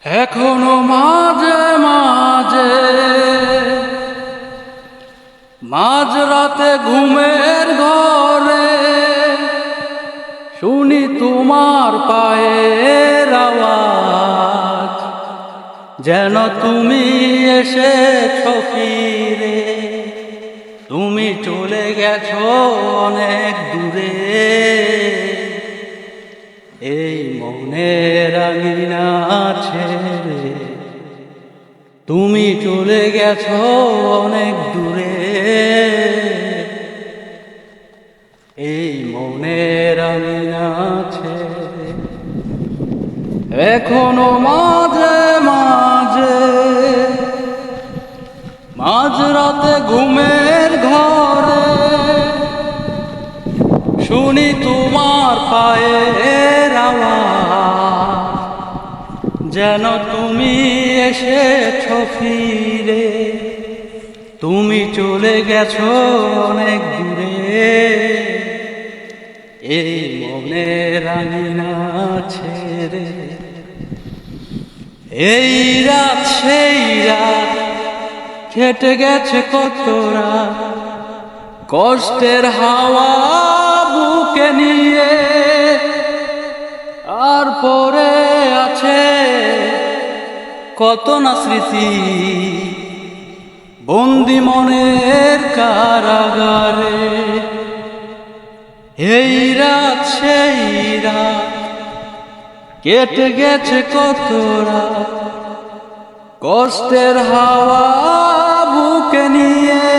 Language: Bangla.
এখনো মাঝে মাঝে মাঝরাতে ঘুমের ঘরে শুনি তোমার পায়ের আওয়াজ, যেন তুমি এসেছো ফিরে। তুমি চলে গেছো অনেক দূরে, এই মনের আঙিনা ছেড়ে। তুমি চলে গেছো অনেক দূরে, এই মনের আঙিনা ছেড়ে। এখনো মাঝে মাঝে মাঝরাতে ঘুমের ঘরে শুনি তোমার পায়ের আওয়াজ, যেন তুমি এসেছো ফিরে। তুমি চলে গেছো অনেক দূরে, এই মনের আঙিনা ছেড়ে। এই রাত সেই রাত কেটে গেছে কত রাত, কষ্টের হাওয়া বুকে নিয়ে। আর পরে আছে কত না স্মৃতি, বন্দি মনের কারাগারে। এই রাত সেই রাত কেটে গেছে কত রাত, কষ্টের হাওয়া বুকে নিয়ে।